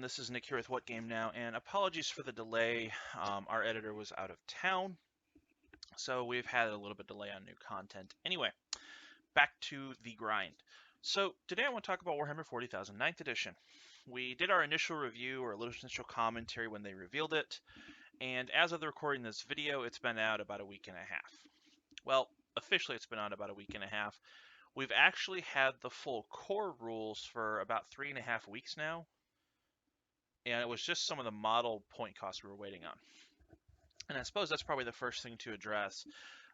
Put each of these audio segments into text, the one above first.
This is Nick here with What Game Now, and apologies for the delay. Our editor was out of town, so we've had a little bit delay on new content. Anyway, back to the grind. So today I want to talk about Warhammer 40,000 9th Edition. We did our initial review or a little initial commentary when they revealed it, and as of the recording this video, it's been out about a week and a half. Well, officially it's been out about a week and a half. We've actually had the full core rules for about 3.5 weeks now, and it was just some of the model point costs we were waiting on. And I suppose that's probably the first thing to address.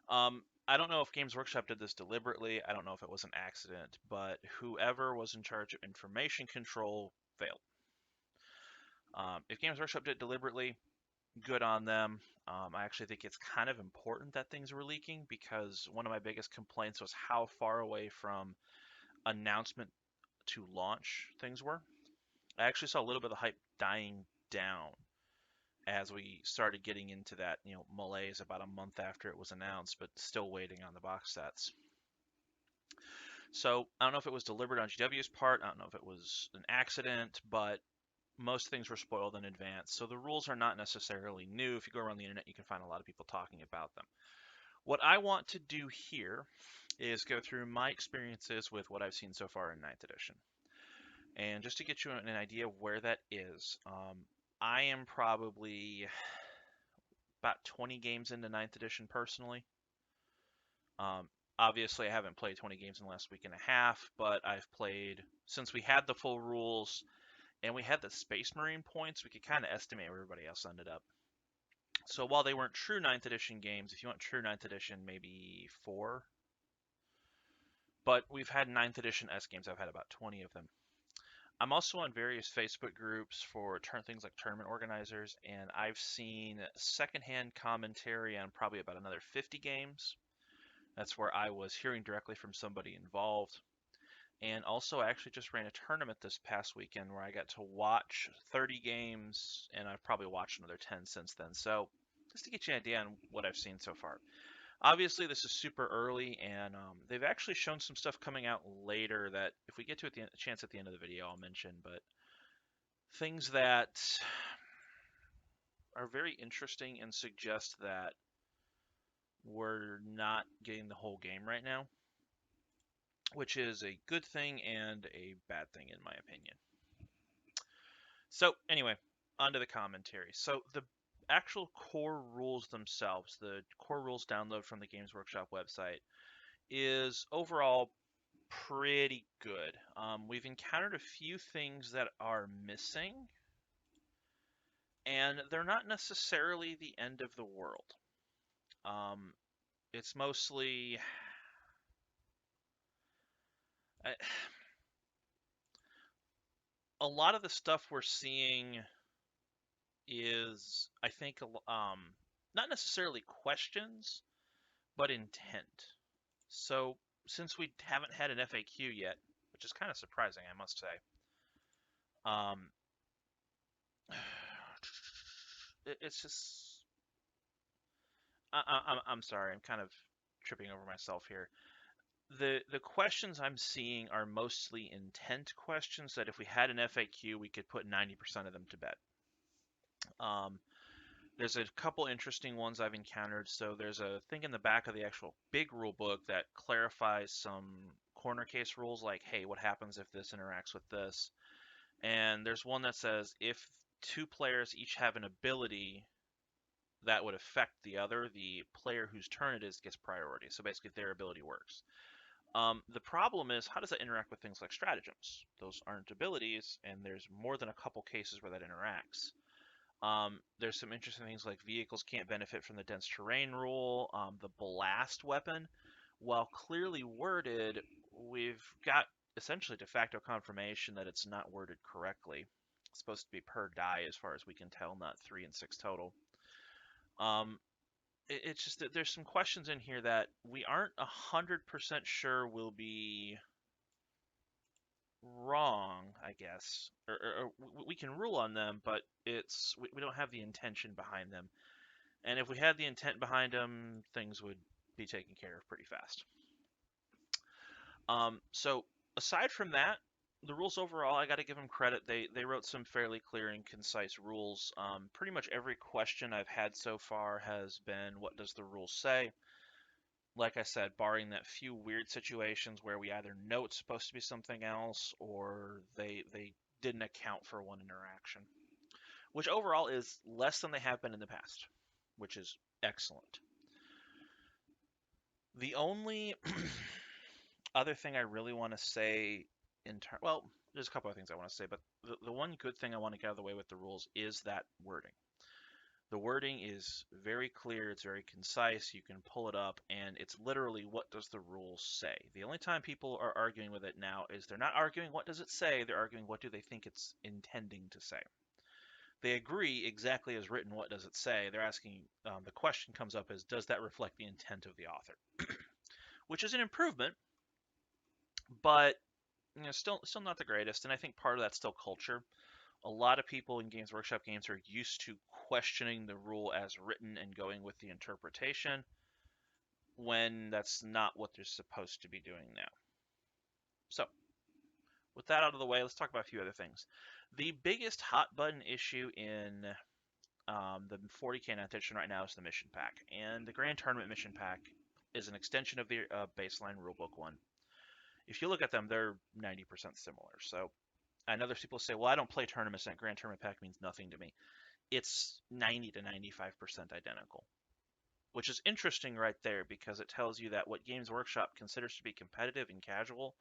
I don't know if Games Workshop did this deliberately. I don't know if it was an accident, but whoever was in charge of information control failed. If Games Workshop did it deliberately, good on them. I actually think it's kind of important that things were leaking, because one of my biggest complaints was how far away from announcement to launch things were. I actually saw a little bit of the hype dying down as we started getting into that, malaise about a month after it was announced, but still waiting on the box sets. So I don't know if it was deliberate on GW's part. I don't know if it was an accident, but most things were spoiled in advance. So the rules are not necessarily new. If you go around the internet, you can find a lot of people talking about them. What I want to do here is go through my experiences with what I've seen so far in 9th edition. And just to get you an idea of where that is, I am probably about 20 games into 9th edition personally. Obviously, I haven't played 20 games in the last week and a half, but I've played since we had the full rules and we had the Space Marine points. We could kind of estimate where everybody else ended up. So while they weren't true 9th edition games, if you want true 9th edition, maybe 4. But we've had 9th edition S games. I've had about 20 of them. I'm also on various Facebook groups for things like tournament organizers, and I've seen secondhand commentary on probably about another 50 games. That's where I was hearing directly from somebody involved. And also, I actually just ran a tournament this past weekend where I got to watch 30 games, and I've probably watched another 10 since then. So just to get you an idea on what I've seen so far. Obviously, this is super early, and they've actually shown some stuff coming out later that, if we get to a chance at the end of the video, I'll mention. But things that are very interesting and suggest that we're not getting the whole game right now, which is a good thing and a bad thing in my opinion. So anyway, onto the commentary. So the actual core rules themselves, the core rules download from the Games Workshop website, is overall pretty good. We've encountered a few things that are missing, and they're not necessarily the end of the world. It's mostly a lot of the stuff we're seeing is, I think, not necessarily questions, but intent. So since we haven't had an FAQ yet, which is kind of surprising, I must say, it's just, I'm sorry, I'm kind of tripping over myself here. The questions I'm seeing are mostly intent questions that if we had an FAQ, we could put 90% of them to bed. There's a couple interesting ones I've encountered. So there's a thing in the back of the actual big rule book that clarifies some corner case rules, like, hey, what happens if this interacts with this? And there's one that says if 2 players each have an ability that would affect the other, the player whose turn it is gets priority. So basically their ability works. The problem is, how does that interact with things like stratagems? Those aren't abilities, and there's more than a couple cases where that interacts. There's some interesting things like vehicles can't benefit from the dense terrain rule. The blast weapon, while clearly worded, we've got essentially de facto confirmation that it's not worded correctly. It's supposed to be per die as far as we can tell, not 3 and 6 total. It's just that there's some questions in here that we aren't 100% sure will be wrong, I guess, or we can rule on them, but we don't have the intention behind them. And if we had the intent behind them, things would be taken care of pretty fast. So aside from that, The rules overall, I got to give them credit. They wrote some fairly clear and concise rules. Pretty much every question I've had so far has been, what does the rule say? Like I said, barring that few weird situations where we either know it's supposed to be something else or they didn't account for one interaction, which overall is less than they have been in the past, which is excellent. The only other thing I really want to say well, there's a couple of things I want to say, but the one good thing I want to get out of the way with the rules is that wording. The wording is very clear, it's very concise, you can pull it up, and it's literally what does the rules say. The only time people are arguing with it now is they're not arguing what does it say, they're arguing what do they think it's intending to say. They agree exactly as written, what does it say. They're asking, the question comes up as, does that reflect the intent of the author? Which is an improvement, but still not the greatest. And I think part of that's still culture. A lot of people in Games Workshop games are used to questioning the rule as written and going with the interpretation when that's not what they're supposed to be doing now. So, with that out of the way, let's talk about a few other things. The biggest hot button issue in the 40k 9th edition right now is the mission pack, and the Grand Tournament mission pack is an extension of the baseline rulebook one. If you look at them, they're 90% similar. So I know there's people who say, well, I don't play tournaments, and that Grand Tournament pack means nothing to me. It's 90 to 95% identical, which is interesting right there because it tells you that what Games Workshop considers to be competitive and casual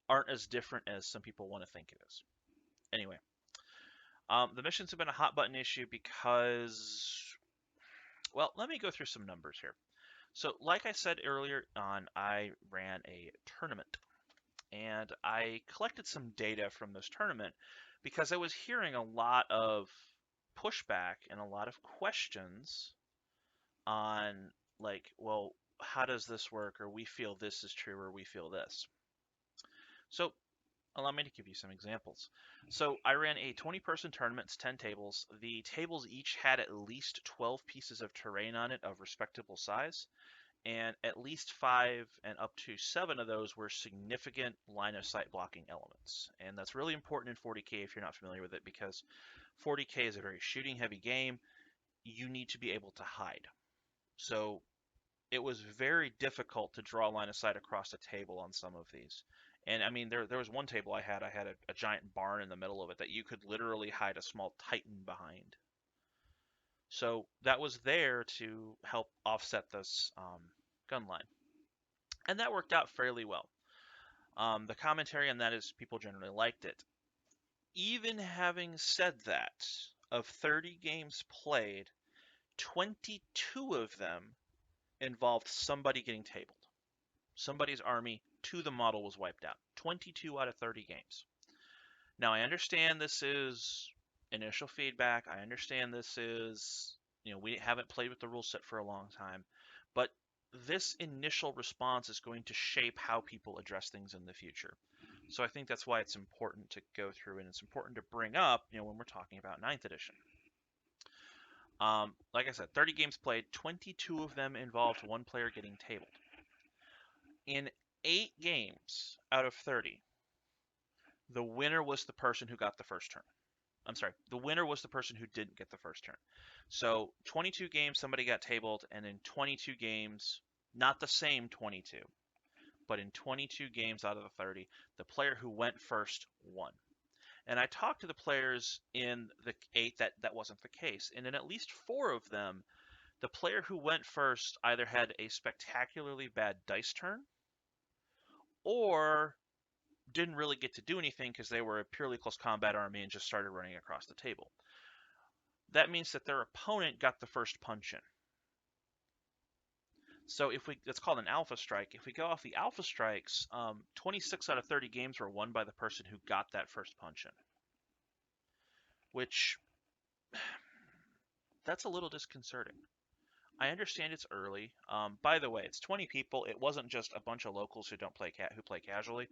aren't as different as some people want to think it is. Anyway, the missions have been a hot button issue because, well, let me go through some numbers here. So, like I said earlier on, I ran a tournament and I collected some data from this tournament because I was hearing a lot of pushback and a lot of questions on, like, well, how does this work, or we feel this is true, or we feel this. So allow me to give you some examples. So I ran a 20-person tournament, it's 10 tables. The tables each had at least 12 pieces of terrain on it of respectable size, and at least 5 and up to 7 of those were significant line of sight blocking elements. And that's really important in 40k if you're not familiar with it, because 40k is a very shooting heavy game. You need to be able to hide. So it was very difficult to draw line of sight across a table on some of these. And I mean, there was one table I had a giant barn in the middle of it that you could literally hide a small Titan behind. So that was there to help offset this gun line. And that worked out fairly well. The commentary on that is people generally liked it. Even having said that, of 30 games played, 22 of them involved somebody getting tabled. Somebody's army to the model was wiped out. 22 out of 30 games. Now, I understand this is initial feedback. I understand this is, we haven't played with the rule set for a long time. But this initial response is going to shape how people address things in the future. So I think that's why it's important to go through and it's important to bring up, when we're talking about 9th edition. Like I said, 30 games played, 22 of them involved one player getting tabled. In 8 games out of 30, the winner was the person who got the first turn. I'm sorry, the winner was the person who didn't get the first turn. So 22 games, somebody got tabled, and in 22 games, not the same 22, but in 22 games out of the 30, the player who went first won. And I talked to the players in the 8 that wasn't the case. And in at least 4 of them, the player who went first either had a spectacularly bad dice turn or didn't really get to do anything because they were a purely close combat army and just started running across the table. That means that their opponent got the first punch in. So it's called an alpha strike. If we go off the alpha strikes, 26 out of 30 games were won by the person who got that first punch in, which that's a little disconcerting. I understand it's early. By the way, it's 20 people. It wasn't just a bunch of locals who play casually.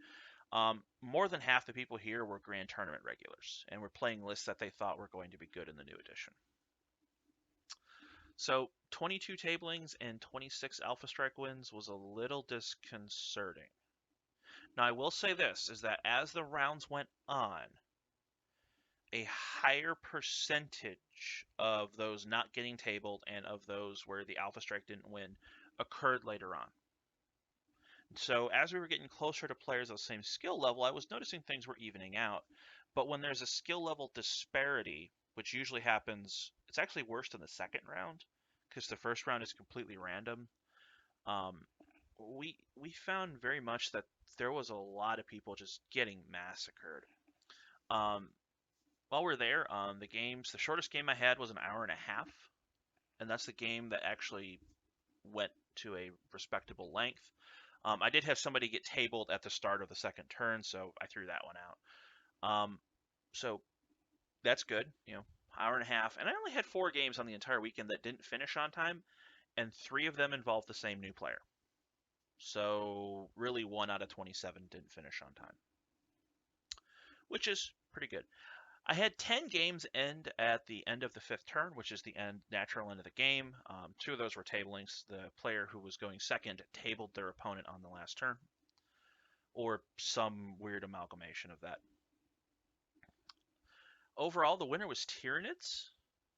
More than half the people here were Grand Tournament regulars, and were playing lists that they thought were going to be good in the new edition. So 22 tablings and 26 Alpha Strike wins was a little disconcerting. Now, I will say this, is that as the rounds went on, a higher percentage of those not getting tabled and of those where the Alpha Strike didn't win occurred later on. So as we were getting closer to players of the same skill level, I was noticing things were evening out. But when there's a skill level disparity, which usually happens, it's actually worse than the second round because the first round is completely random. Um, we found very much that there was a lot of people just getting massacred. Um, while we're there, the shortest game I had was an hour and a half, and that's the game that actually went to a respectable length. I did have somebody get tabled at the start of the second turn, so I threw that one out. So that's good, hour and a half. And I only had 4 games on the entire weekend that didn't finish on time, and 3 of them involved the same new player. So really 1 out of 27 didn't finish on time, which is pretty good. I had 10 games end at the end of the 5th turn, which is the natural end of the game. 2 of those were tablings. The player who was going second tabled their opponent on the last turn, or some weird amalgamation of that. Overall, the winner was Tyranids,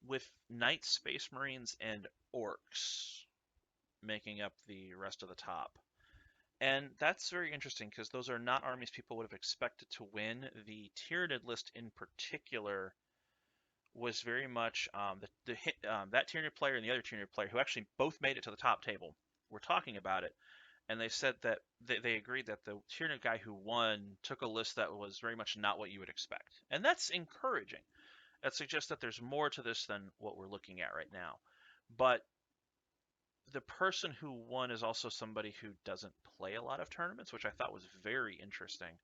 with Knights, Space Marines, and Orcs making up the rest of the top. And that's very interesting because those are not armies people would have expected to win. The Tyranid list in particular was very much that Tyranid player and the other Tyranid player, who actually both made it to the top table, were talking about it, and they said that they agreed that the Tyranid guy who won took a list that was very much not what you would expect, and that's encouraging. That suggests that there's more to this than what we're looking at right now. But the person who won is also somebody who doesn't play a lot of tournaments, which I thought was very interesting.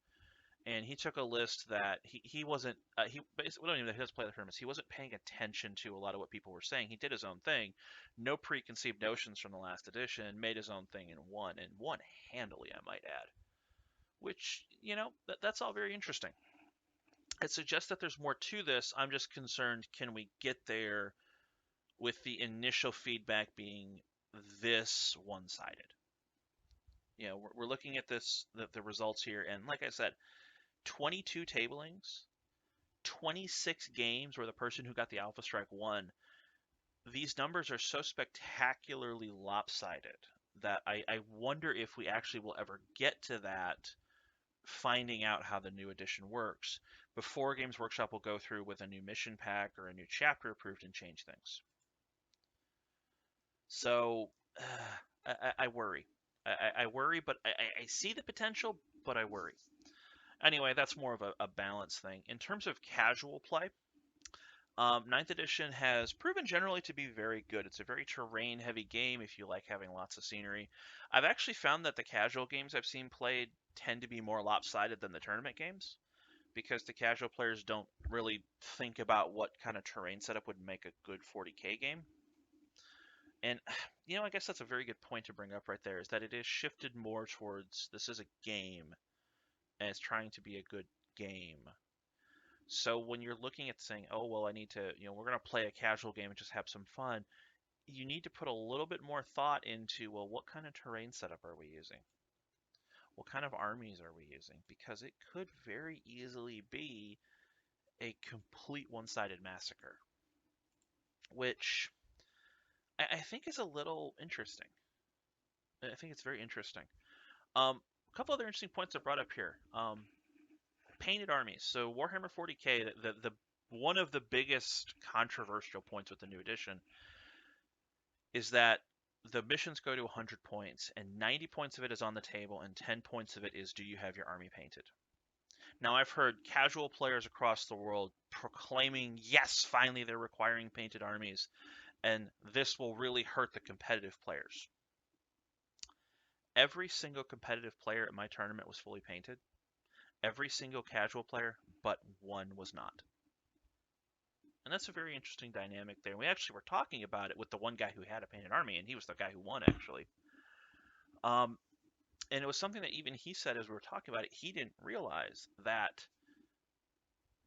And he took a list that he wasn't he basically, we don't even know he doesn't play the tournaments. He wasn't paying attention to a lot of what people were saying. He did his own thing, no preconceived notions from the last edition, made his own thing and won handily, I might add. Which that's all very interesting. It suggests that there's more to this. I'm just concerned, can we get there with the initial feedback being this one-sided? We're looking at the results here, and like I said, 22 tablings, 26 games where the person who got the Alpha Strike won. These numbers are so spectacularly lopsided that I wonder if we actually will ever get to that, finding out how the new edition works before Games Workshop will go through with a new mission pack or a new chapter approved and change things. So I worry. I worry, but I see the potential, but I worry. Anyway, that's more of a balance thing. In terms of casual play, 9th edition has proven generally to be very good. It's a very terrain-heavy game if you like having lots of scenery. I've actually found that the casual games I've seen played tend to be more lopsided than the tournament games, because the casual players don't really think about what kind of terrain setup would make a good 40k game. And I guess that's a very good point to bring up right there, is that it is shifted more towards this is a game and it's trying to be a good game. So when you're looking at saying, oh, well, I need to, we're going to play a casual game and just have some fun, you need to put a little bit more thought into, well, what kind of terrain setup are we using? What kind of armies are we using? Because it could very easily be a complete one-sided massacre, which I think is a little interesting. I think it's very interesting. A couple other interesting points I brought up here. Painted armies. So Warhammer 40k, the one of the biggest controversial points with the new edition is that the missions go to 100 points, and 90 points of it is on the table, and 10 points of it is, do you have your army painted? Now, I've heard casual players across the world proclaiming, yes, finally they're requiring painted armies, and this will really hurt the competitive players. Every single competitive player at my tournament was fully painted. Every single casual player but one was not. And that's a very interesting dynamic there. We actually were talking about it with the one guy who had a painted army, and he was the guy who won, actually. And it was something that even he said as we were talking about it, he didn't realize that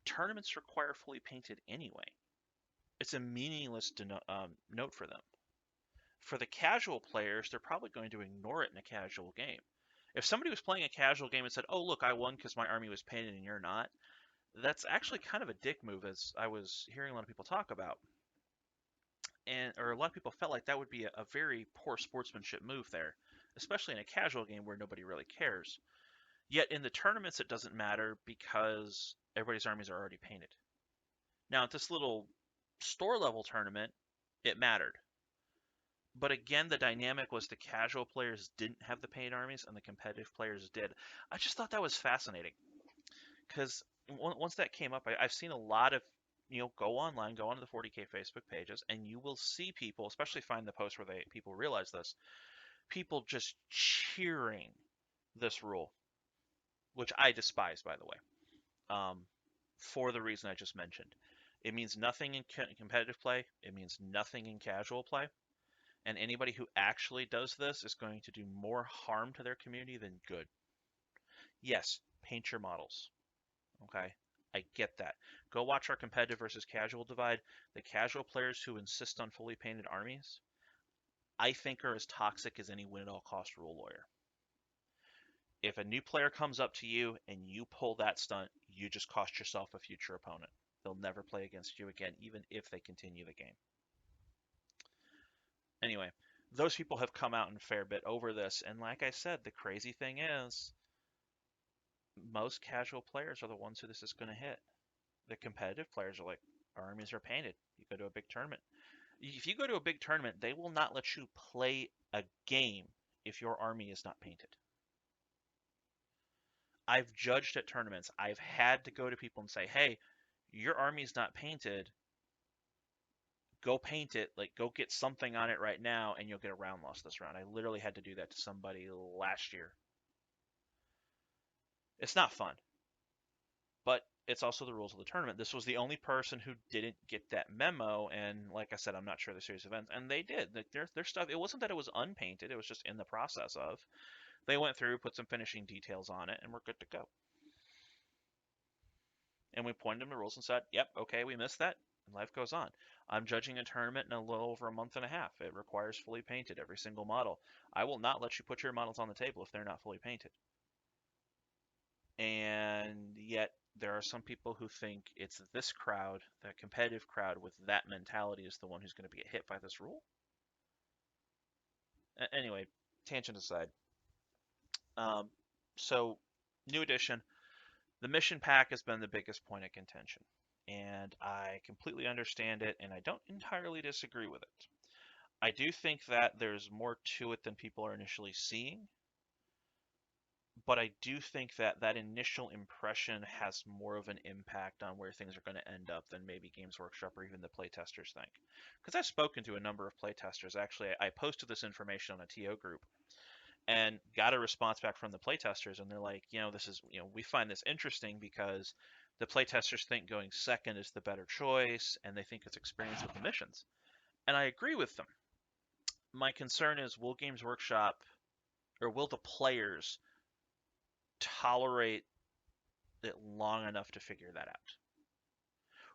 tournaments require fully painted anyway. It's a meaningless note for them. For the casual players, they're probably going to ignore it in a casual game. If somebody was playing a casual game and said, "Oh, look, I won because my army was painted and you're not," that's actually kind of a dick move, as I was hearing a lot of people talk about. And or a lot of people felt like that would be a very poor sportsmanship move there, especially in a casual game where nobody really cares. Yet in the tournaments, it doesn't matter because everybody's armies are already painted. Now, at this little store level tournament, it mattered. But again, the dynamic was the casual players didn't have the painted armies and the competitive players did. I just thought that was fascinating because once that came up, I've seen a lot of, go online, go onto the 40k Facebook pages, and you will see people, especially find the posts where people realize this, people just cheering this rule, which I despise, by the way, for the reason I just mentioned. It means nothing in competitive play. It means nothing in casual play. And anybody who actually does this is going to do more harm to their community than good. Yes, paint your models. Okay, I get that. Go watch our competitive versus casual divide. The casual players who insist on fully painted armies, I think, are as toxic as any win at all cost rule lawyer. If a new player comes up to you and you pull that stunt, you just cost yourself a future opponent. They'll never play against you again, even if they continue the game. Anyway, those people have come out in a fair bit over this, and like I said, the crazy thing is, most casual players are the ones who this is going to hit. The competitive players are like, our armies are painted. You go to a big tournament. If you go to a big tournament, they will not let you play a game if your army is not painted. I've judged at tournaments. I've had to go to people and say, hey, your army's not painted. Go paint it. Like, go get something on it right now, and you'll get a round loss this round. I literally had to do that to somebody last year. It's not fun, but it's also the rules of the tournament. This was the only person who didn't get that memo, and like I said, I'm not sure the series events, and they did. Like, their stuff, it wasn't that it was unpainted, it was just in the process of. They went through, put some finishing details on it, and we're good to go. And we pointed them the rules and said, yep, okay, we missed that, and life goes on. I'm judging a tournament in a little over a month and a half. It requires fully painted, every single model. I will not let you put your models on the table if they're not fully painted. And yet there are some people who think it's this crowd, the competitive crowd with that mentality, is the one who's going to get hit by this rule. Anyway, tangent aside. Um, so, new edition. The mission pack has been the biggest point of contention. And I completely understand it, and I don't entirely disagree with it. I do think that there's more to it than people are initially seeing, but I do think that that initial impression has more of an impact on where things are going to end up than maybe Games Workshop or even the playtesters think. Because I've spoken to a number of playtesters. Actually, I posted this information on a TO group and got a response back from the playtesters, and they're like, this is, we find this interesting because the playtesters think going second is the better choice, and they think it's experience with the missions. And I agree with them. My concern is, will Games Workshop, or will the players tolerate it long enough to figure that out?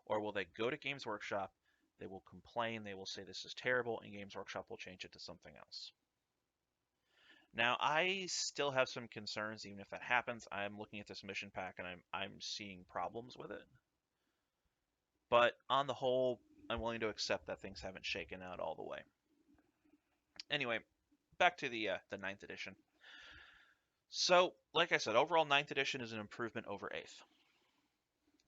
Or will they go to Games Workshop, they will complain, they will say this is terrible, and Games Workshop will change it to something else? Now, I still have some concerns, even if that happens. I'm looking at this mission pack and I'm seeing problems with it. But on the whole, I'm willing to accept that things haven't shaken out all the way. Anyway, back to the ninth edition. So, like I said, overall, ninth edition is an improvement over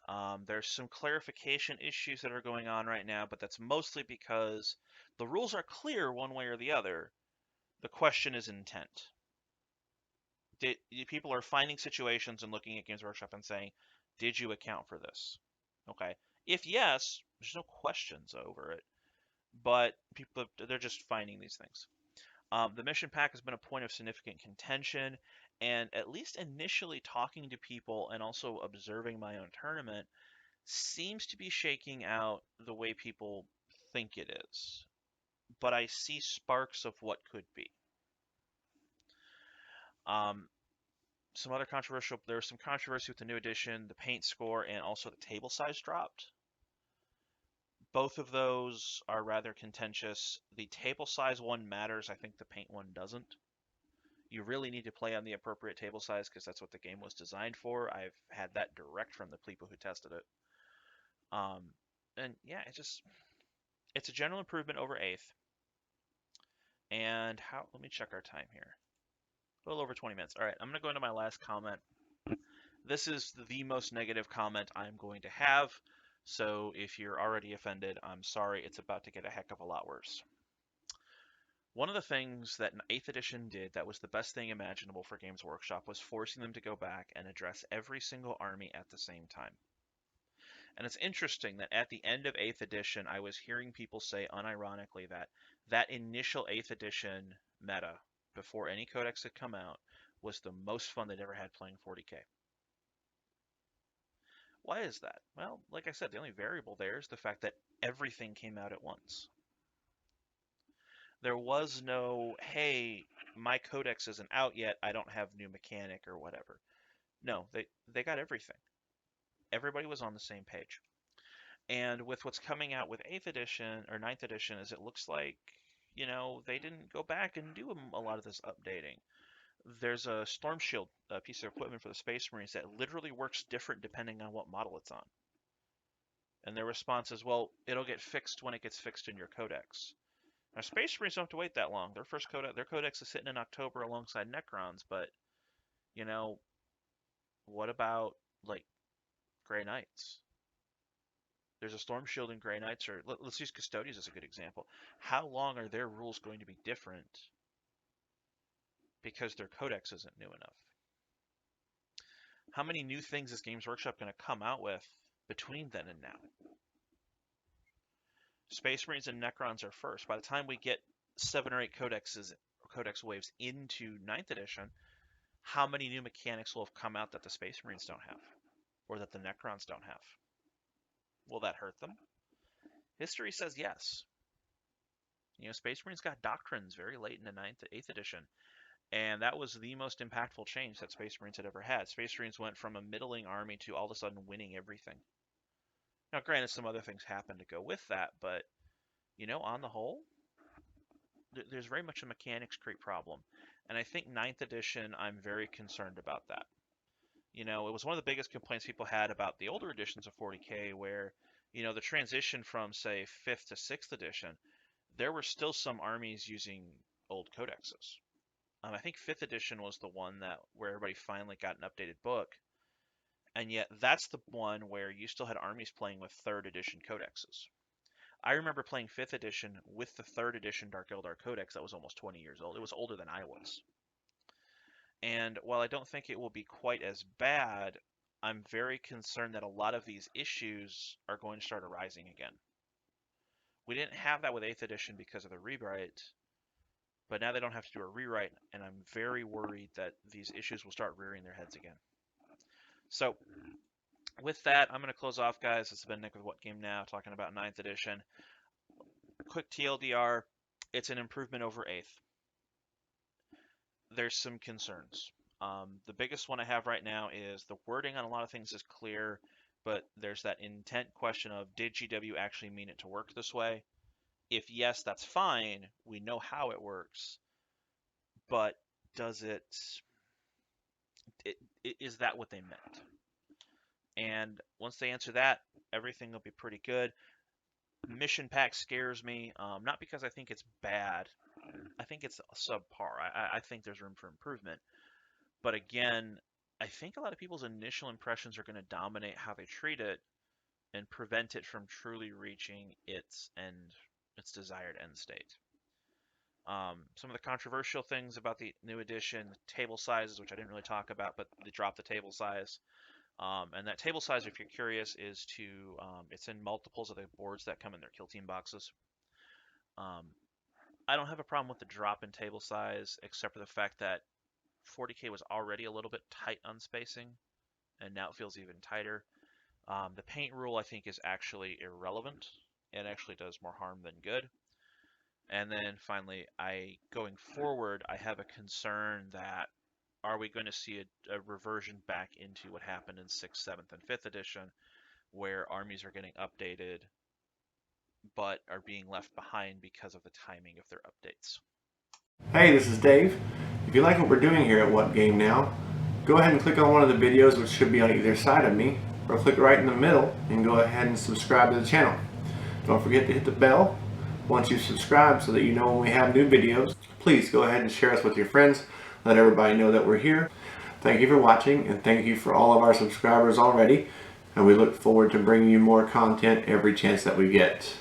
8th. There's some clarification issues that are going on right now, but that's mostly because the rules are clear one way or the other. The question is intent. People are finding situations and looking at Games Workshop and saying, did you account for this? Okay. If yes, there's no questions over it, but people, they're just finding these things. The mission pack has been a point of significant contention, and at least initially talking to people and also observing my own tournament seems to be shaking out the way people think it is. But I see sparks of what could be. Um, there was some controversy with the new edition, the paint score, and also the table size dropped. Both of those are rather contentious. The table size one matters. I think the paint one doesn't. You really need to play on the appropriate table size because that's what the game was designed for. I've had that direct from the people who tested it. And yeah, it's a general improvement over 8th. And let me check our time here. A little over 20 minutes. All right, I'm going to go into my last comment. This is the most negative comment I'm going to have. So if you're already offended, I'm sorry. It's about to get a heck of a lot worse. One of the things that 8th edition did that was the best thing imaginable for Games Workshop was forcing them to go back and address every single army at the same time. And it's interesting that at the end of 8th edition, I was hearing people say unironically that that initial 8th edition meta, before any codex had come out, was the most fun they'd ever had playing 40k. Why is that? Well, like I said, the only variable there is the fact that everything came out at once. There was no, hey, my codex isn't out yet, I don't have new mechanic or whatever. No, they got everything. Everybody was on the same page. And with what's coming out with 8th edition or 9th edition is it looks like, they didn't go back and do a lot of this updating. There's a Storm Shield piece of equipment for the Space Marines that literally works different depending on what model it's on. And their response is, well, it'll get fixed when it gets fixed in your codex. Now, Space Marines don't have to wait that long. Their codex is sitting in October alongside Necrons, but, what about, like, Grey Knights? There's a Storm Shield in Grey Knights, or let's use Custodians as a good example. How long are their rules going to be different because their codex isn't new enough? How many new things is Games Workshop going to come out with between then and now? Space Marines and Necrons are first. By the time we get 7 or 8 codex waves into 9th edition, how many new mechanics will have come out that the Space Marines don't have? Or that the Necrons don't have? Will that hurt them? History says yes. Space Marines got doctrines very late in the 8th edition. And that was the most impactful change that Space Marines had ever had. Space Marines went from a middling army to all of a sudden winning everything. Now, granted, some other things happened to go with that, but, on the whole, there's very much a mechanics creep problem. And I think 9th edition, I'm very concerned about that. It was one of the biggest complaints people had about the older editions of 40k where, the transition from, say, 5th to 6th edition, there were still some armies using old codexes. I think 5th edition was the one where everybody finally got an updated book, and yet that's the one where you still had armies playing with 3rd edition codexes. I remember playing 5th edition with the 3rd edition Dark Eldar codex that was almost 20 years old. It was older than I was. And while I don't think it will be quite as bad, I'm very concerned that a lot of these issues are going to start arising again. We didn't have that with 8th edition because of the rewrite, but now they don't have to do a rewrite, and I'm very worried that these issues will start rearing their heads again. So, with that, I'm going to close off, guys. It's been Nick with What Game Now, talking about 9th edition. Quick TLDR, it's an improvement over 8th. There's some concerns. The biggest one I have right now is the wording on a lot of things is clear, but there's that intent question of, did GW actually mean it to work this way? If yes, that's fine. We know how it works. But does is that what they meant? And once they answer that, everything will be pretty good. Mission pack scares me, not because I think it's bad. I think it's subpar. I think there's room for improvement. But again, I think a lot of people's initial impressions are going to dominate how they treat it and prevent it from truly reaching its desired end state. Some of the controversial things about the new edition, table sizes, which I didn't really talk about, but they dropped the table size. And that table size, if you're curious, is it's in multiples of the boards that come in their kill team boxes. I don't have a problem with the drop in table size, except for the fact that 40k was already a little bit tight on spacing, and now it feels even tighter. The paint rule, I think, is actually irrelevant. It actually does more harm than good. And then finally, going forward, I have a concern that are we going to see a reversion back into what happened in 6th, 7th, and 5th edition, where armies are getting updated but are being left behind because of the timing of their updates? Hey, this is Dave. If you like what we're doing here at What Game Now, go ahead and click on one of the videos which should be on either side of me, or click right in the middle and go ahead and subscribe to the channel. Don't forget to hit the bell once you subscribe so that you know when we have new videos. Please go ahead and share us with your friends. Let everybody know that we're here. Thank you for watching, and thank you for all of our subscribers already. And we look forward to bringing you more content every chance that we get.